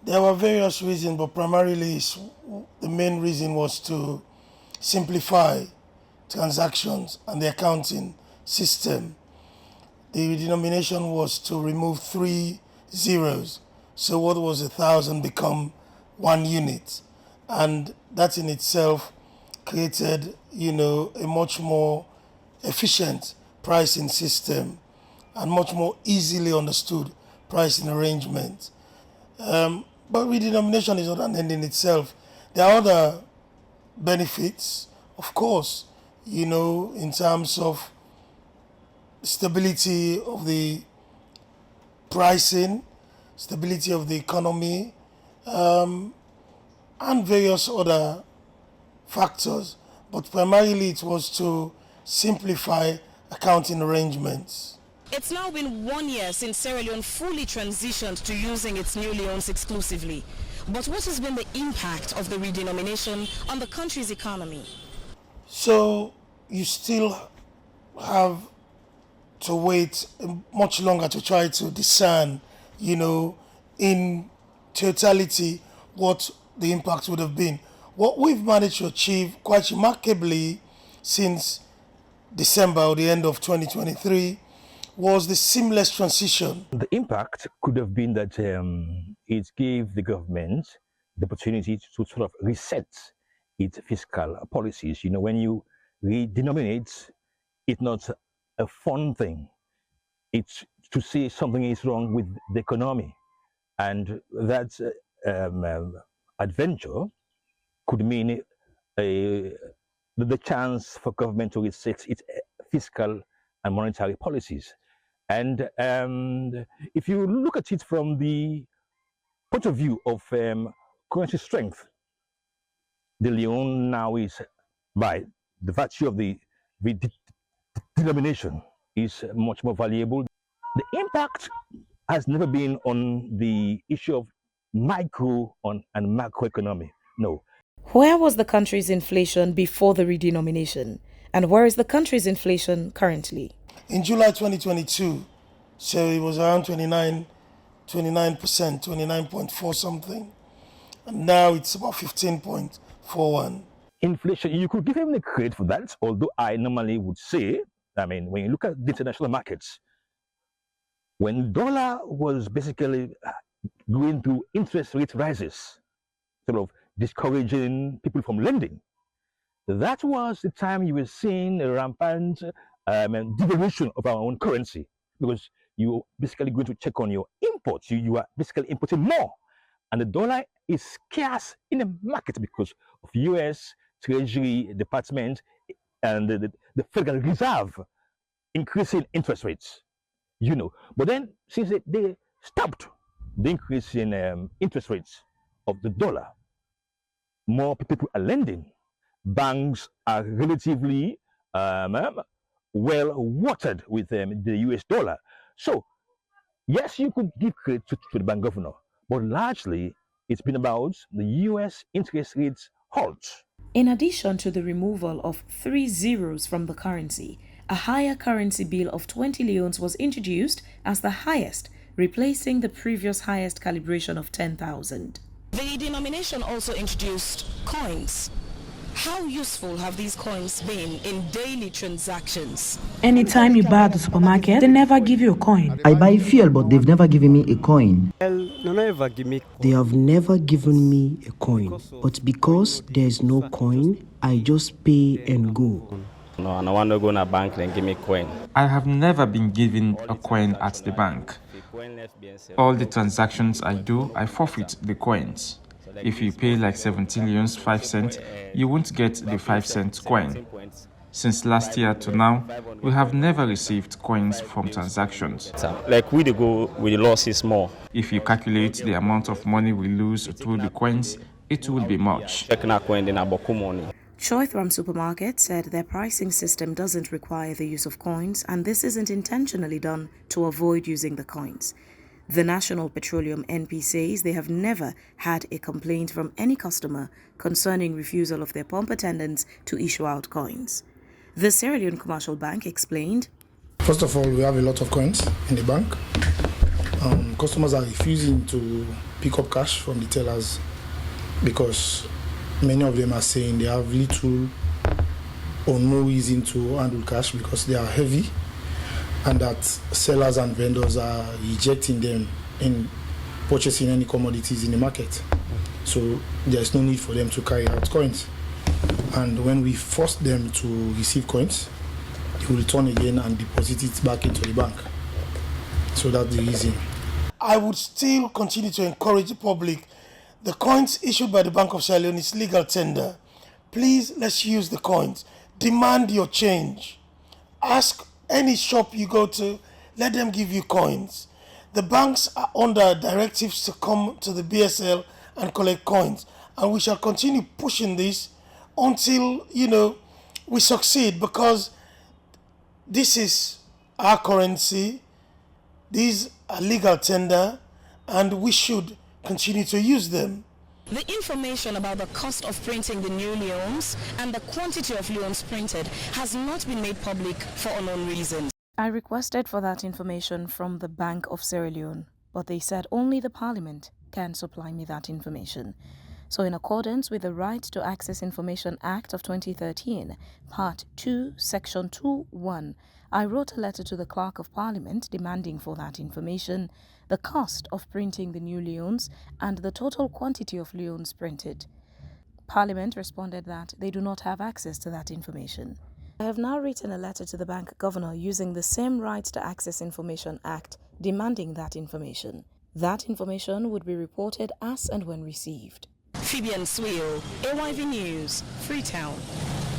There were various reasons, but primarily the main reason was to simplify transactions and the accounting system. The redenomination was to remove 3 zeros. So what was 1,000 become 1 unit. And that in itself created, a much more efficient pricing system and much more easily understood pricing arrangement. But redenomination is not an end in itself. There are other benefits, of course, in terms of stability of the pricing, stability of the economy, and various other factors. But primarily it was to simplify accounting arrangements. It's now been 1 year since Sierra Leone fully transitioned to using its new loans exclusively. But what has been the impact of the redenomination on the country's economy? So you still have to wait much longer to try to discern, in totality, what the impact would have been. What we've managed to achieve quite remarkably since December or the end of 2023 was the seamless transition. The impact could have been that it gave the government the opportunity to sort of reset its fiscal policies. When you redenominate, it's not a fun thing. It's to say something is wrong with the economy. And that adventure could mean the chance for government to reset its fiscal and monetary policies. And if you look at it from the point of view of currency strength, the Leone now is, by the virtue of the redenomination, is much more valuable. The impact has never been on the issue of micro and macroeconomy. No. Where was the country's inflation before the redenomination? And where is the country's inflation currently? In July 2022, so it was around 29%, 29.4 something. And now it's about 15.41. Inflation, you could give him the credit for that, although I normally would say, when you look at the international markets, when the dollar was basically going through interest rate rises, sort of discouraging people from lending, that was the time you were seeing a rampant devaluation of our own currency, because you basically going to check on your imports. You are basically importing more, and the dollar is scarce in the market because of U.S. Treasury Department and the Federal Reserve increasing interest rates. But then since they stopped the increase in interest rates of the dollar, more people are lending. Banks are relatively well watered with the US dollar. So, yes, you could give credit to the bank governor, but largely it's been about the US interest rates halt. In addition to the removal of 3 zeros from the currency, a higher currency bill of 20 leones was introduced as the highest, replacing the previous highest calibration of 10,000. The denomination also introduced coins. How useful have these coins been in daily transactions? Anytime you buy at the supermarket, they never give you a coin. I buy fuel, but they've never given me a coin. They have never given me a coin. But because there's no coin, I just pay and go. No, I want to go to a bank and give me a coin. I have never been given a coin at the bank. All the transactions I do, I forfeit the coins. If you pay like 17 leones 5 cents, you won't get the 5-cent coin. Since last year to now, we have never received coins from transactions. Like we go with the losses more. If you calculate the amount of money we lose through the coins, it will be much. Choi from Supermarket said their pricing system doesn't require the use of coins, and this isn't intentionally done to avoid using the coins. The National Petroleum NP says they have never had a complaint from any customer concerning refusal of their pump attendants to issue out coins. The Sierra Leone Commercial Bank explained, First of all, we have a lot of coins in the bank. customers are refusing to pick up cash from the tellers because many of them are saying they have little or no reason to handle cash because they are heavy, and that sellers and vendors are rejecting them in purchasing any commodities in the market. So there's no need for them to carry out coins. And when we force them to receive coins, they will return again and deposit it back into the bank. So that's the reason. I would still continue to encourage the public. The coins issued by the Bank of Sierra Leone is legal tender. Please, let's use the coins. Demand your change. Ask any shop you go to, let them give you coins. The banks are under directives to come to the BSL and collect coins. And we shall continue pushing this until, we succeed, because this is our currency. These are legal tender, and we should continue to use them. The information about the cost of printing the new leons and the quantity of leons printed has not been made public for unknown reasons. I requested for that information from the Bank of Sierra Leone, but they said only the Parliament can supply me that information. So in accordance with the Right to Access Information Act of 2013, Part 2, Section 2(1), I wrote a letter to the Clerk of Parliament demanding for that information, the cost of printing the new leons, and the total quantity of leons printed. Parliament responded that they do not have access to that information. I have now written a letter to the bank governor using the same Right to Access Information Act demanding that information. That information would be reported as and when received. Phebean Swill, AYV News, Freetown.